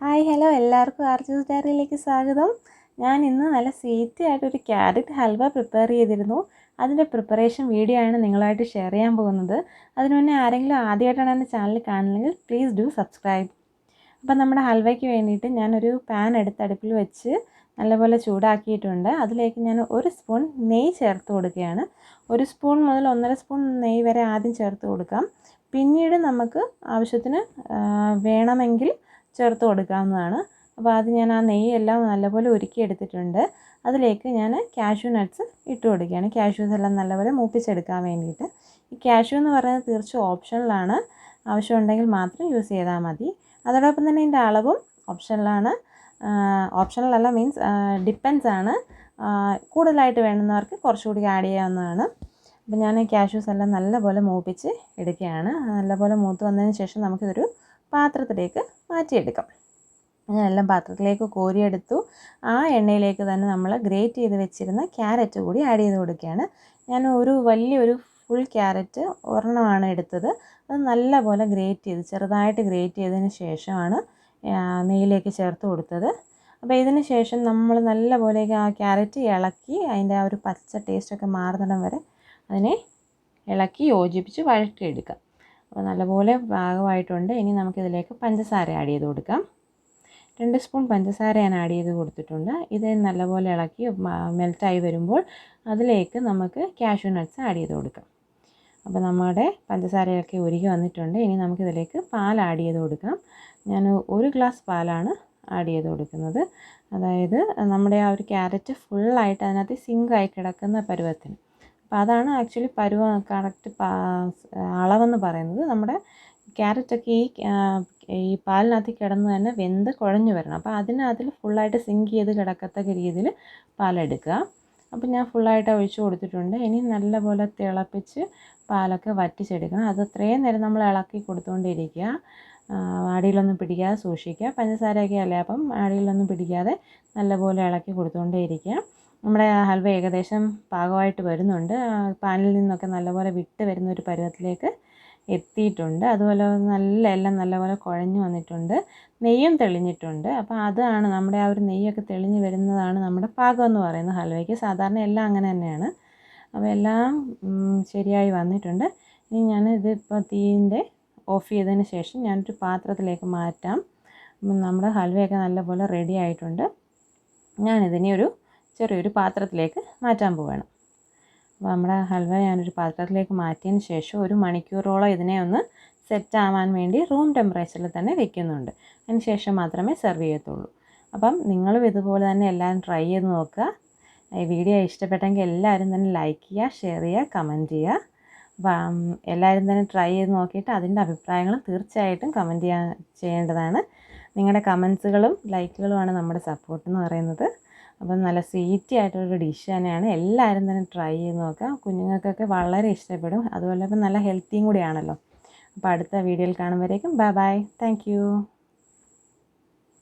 Hi hello എല്ലാവർക്കും ആർജൂസ് ഡയറിയിലേക്ക് സ്വാഗതം. ഞാൻ ഇന്ന് നല്ല സ്വീറ്റി ആയിട്ടൊരു ക്യാരറ്റ് ഹൽവ പ്രിപ്പയർ ചെയ്തിരുന്നു. അതിൻ്റെ പ്രിപ്പറേഷൻ വീഡിയോ ആണ് നിങ്ങളായിട്ട് ഷെയർ ചെയ്യാൻ പോകുന്നത്. അതിനു മുന്നേ ആരെങ്കിലും ആദ്യമായിട്ടാണ് എൻ്റെ ചാനൽ കാണുന്നതെങ്കിൽ പ്ലീസ് ഡു സബ്സ്ക്രൈബ്. അപ്പം നമ്മുടെ ഹൽവയ്ക്ക് വേണ്ടിയിട്ട് ഞാനൊരു പാൻ എടുത്ത് അടുപ്പിൽ വെച്ച് നല്ലപോലെ ചൂടാക്കിയിട്ടുണ്ട്. അതിലേക്ക് ഞാൻ 1 സ്പൂൺ നെയ്യ് ചേർത്ത് കൊടുക്കുകയാണ്. 1 സ്പൂൺ മുതൽ 1.5 സ്പൂൺ നെയ്യ് വരെ ആദ്യം ചേർത്ത് കൊടുക്കാം. പിന്നീട് നമുക്ക് ആവശ്യത്തിന് വേണമെങ്കിൽ ചേർത്ത് കൊടുക്കാവുന്നതാണ്. അപ്പോൾ ആദ്യം ഞാൻ ആ നെയ്യെല്ലാം നല്ലപോലെ ഉരുക്കിയെടുത്തിട്ടുണ്ട്. അതിലേക്ക് ഞാൻ കാഷ്യൂ നട്ട്സ് ഇട്ട് കൊടുക്കുകയാണ്. കാഷ്യൂസ് എല്ലാം നല്ലപോലെ മൂപ്പിച്ചെടുക്കാൻ വേണ്ടിയിട്ട്. ഈ കാഷ്യൂ എന്ന് പറയുന്നത് തീർച്ചയായും ഓപ്ഷണലാണ്. ആവശ്യമുണ്ടെങ്കിൽ മാത്രം യൂസ് ചെയ്താൽ മതി. അതോടൊപ്പം തന്നെ ഇതിൻ്റെ അളവും ഓപ്ഷണലാണ്. ഓപ്ഷണലല്ല മീൻസ് ഡിപ്പെൻസ് ആണ്. കൂടുതലായിട്ട് വേണ്ടുന്നവർക്ക് കുറച്ചുകൂടി ആഡ് ചെയ്യാവുന്നതാണ്. അപ്പോൾ ഞാൻ കാഷ്യൂസ് എല്ലാം നല്ലപോലെ മൂപ്പിച്ച് എടുക്കുകയാണ്. നല്ലപോലെ മൂത്ത് വന്നതിന് ശേഷം നമുക്കിതൊരു പാത്രത്തിലേക്ക് മാറ്റിയെടുക്കാം. ഞാൻ എല്ലാം പാത്രത്തിലേക്ക് കോരിയെടുത്തു. ആ എണ്ണയിലേക്ക് തന്നെ നമ്മൾ ഗ്രേറ്റ് ചെയ്ത് വെച്ചിരുന്ന ക്യാരറ്റ് കൂടി ആഡ് ചെയ്ത് കൊടുക്കുകയാണ്. ഞാൻ വലിയൊരു ഫുൾ ക്യാരറ്റ് ഒരെണ്ണമാണ് എടുത്തത്. അത് നല്ലപോലെ ചെറുതായിട്ട് ഗ്രേറ്റ് ചെയ്തതിന് ശേഷമാണ് നെയ്യിലേക്ക് ചേർത്ത് കൊടുത്തത്. അപ്പോൾ ഇതിന് ശേഷം നമ്മൾ നല്ലപോലെ ആ ക്യാരറ്റ് ഇളക്കി അതിൻ്റെ ആ ഒരു പച്ച ടേസ്റ്റൊക്കെ മാറുന്നിടം വരെ അതിനെ ഇളക്കി യോജിപ്പിച്ച് വഴറ്റിയെടുക്കാം. അപ്പോൾ നല്ലപോലെ പാകമായിട്ടുണ്ട്. ഇനി നമുക്കിതിലേക്ക് പഞ്ചസാര ആഡ് ചെയ്ത് കൊടുക്കാം. 2 സ്പൂൺ പഞ്ചസാര ഞാൻ ആഡ് ചെയ്ത് കൊടുത്തിട്ടുണ്ട്. ഇത് നല്ലപോലെ ഇളക്കി മെൽറ്റായി വരുമ്പോൾ അതിലേക്ക് നമുക്ക് കാഷ്യൂ നട്ട്സ് ആഡ് ചെയ്ത് കൊടുക്കാം. അപ്പോൾ നമ്മുടെ പഞ്ചസാരയൊക്കെ ഉരുകി വന്നിട്ടുണ്ട്. ഇനി നമുക്കിതിലേക്ക് പാൽ ആഡ് ചെയ്ത് കൊടുക്കാം. ഞാൻ 1 ഗ്ലാസ് പാലാണ് ആഡ് ചെയ്ത് കൊടുക്കുന്നത്. അതായത് നമ്മുടെ ആ ഒരു ക്യാരറ്റ് ഫുള്ളായിട്ട് അതിനകത്ത് സിങ്കായി കിടക്കുന്ന പരുവത്തിന്. അപ്പോൾ അതാണ് ആക്ച്വലി കറക്റ്റ് അളവെന്ന് പറയുന്നത്. നമ്മുടെ ക്യാരറ്റൊക്കെ ഈ പാലിനകത്ത് കിടന്ന് തന്നെ വെന്ത് കുഴഞ്ഞു വരണം. അപ്പോൾ അതിൽ ഫുള്ളായിട്ട് സിങ്ക് ചെയ്ത് കിടക്കത്തക്ക രീതിയിൽ പാലെടുക്കുക. അപ്പോൾ ഞാൻ ഫുള്ളായിട്ട് ഒഴിച്ച് കൊടുത്തിട്ടുണ്ട്. ഇനി നല്ലപോലെ തിളപ്പിച്ച് പാലൊക്കെ വറ്റിച്ചെടുക്കണം. അത് അത്രയും നേരം നമ്മൾ ഇളക്കി കൊടുത്തുകൊണ്ടിരിക്കുക. അടിയിലൊന്നും പിടിക്കാതെ സൂക്ഷിക്കുക. പഞ്ചസാരയൊക്കെ അല്ലേ, അപ്പം അടിയിലൊന്നും പിടിക്കാതെ നല്ലപോലെ ഇളക്കി കൊടുത്തുകൊണ്ടേയിരിക്കുക. നമ്മുടെ ഹൽവ ഏകദേശം പാകമായിട്ട് വരുന്നുണ്ട്. പാനിൽ നിന്നൊക്കെ നല്ലപോലെ വിട്ട് വരുന്നൊരു പരുവത്തിലേക്ക് എത്തിയിട്ടുണ്ട്. അതുപോലെ എല്ലാം നല്ലപോലെ കുഴഞ്ഞു വന്നിട്ടുണ്ട്. നെയ്യും തെളിഞ്ഞിട്ടുണ്ട്. അപ്പോൾ അതാണ് നമ്മുടെ ആ ഒരു നെയ്യൊക്കെ തെളിഞ്ഞ് വരുന്നതാണ് നമ്മുടെ പാകം എന്ന് പറയുന്നത് ഹൽവയ്ക്ക്. സാധാരണ എല്ലാം അങ്ങനെ തന്നെയാണ്. അപ്പോൾ എല്ലാം ശരിയായി വന്നിട്ടുണ്ട്. ഇനി ഞാൻ ഇതിപ്പോൾ തീയിൻ്റെ ഓഫ് ചെയ്തതിന് ശേഷം ഞാനൊരു പാത്രത്തിലേക്ക് മാറ്റാം. നമ്മുടെ ഹൽവയൊക്കെ നല്ലപോലെ റെഡി ആയിട്ടുണ്ട്. ഞാനിതിനെ ചെറിയൊരു പാത്രത്തിലേക്ക് മാറ്റാൻ പോവുകയാണ്. അപ്പോൾ നമ്മുടെ ഹൽവ ഞാനൊരു പാത്രത്തിലേക്ക് മാറ്റിയതിന് ശേഷം 1 മണിക്കൂറോളം ഇതിനെ ഒന്ന് സെറ്റ് ആവാൻ വേണ്ടി റൂം ടെമ്പറേച്ചറിൽ തന്നെ വെക്കുന്നുണ്ട്. അതിന് ശേഷം മാത്രമേ സെർവ് ചെയ്യത്തുള്ളൂ. അപ്പം നിങ്ങളും ഇതുപോലെ തന്നെ എല്ലാവരും ട്രൈ ചെയ്ത് നോക്കുക. ഈ വീഡിയോ ഇഷ്ടപ്പെട്ടെങ്കിൽ എല്ലാവരും തന്നെ ലൈക്ക് ചെയ്യുക, ഷെയർ ചെയ്യുക, കമൻറ്റ് ചെയ്യുക. അപ്പം എല്ലാവരും തന്നെ ട്രൈ ചെയ്ത് നോക്കിയിട്ട് അതിൻ്റെ അഭിപ്രായങ്ങളും തീർച്ചയായിട്ടും കമൻറ്റ് ചെയ്യേണ്ടതാണ്. നിങ്ങളുടെ കമൻസുകളും ലൈക്കുകളുമാണ് നമ്മുടെ സപ്പോർട്ട് എന്ന് പറയുന്നത്. അപ്പം നല്ല സ്വീറ്റി ആയിട്ടുള്ളൊരു ഡിഷ് തന്നെയാണ്. എല്ലാവരും തന്നെ ട്രൈ ചെയ്ത് നോക്കുക. കുഞ്ഞുങ്ങൾക്കൊക്കെ വളരെ ഇഷ്ടപ്പെടും. അതുപോലെ ഇപ്പം നല്ല ഹെൽത്തിയും കൂടിയാണല്ലോ. അപ്പോൾ അടുത്ത വീഡിയോയിൽ കാണുമ്പോഴേക്കും ബൈ ബൈ. Thank you.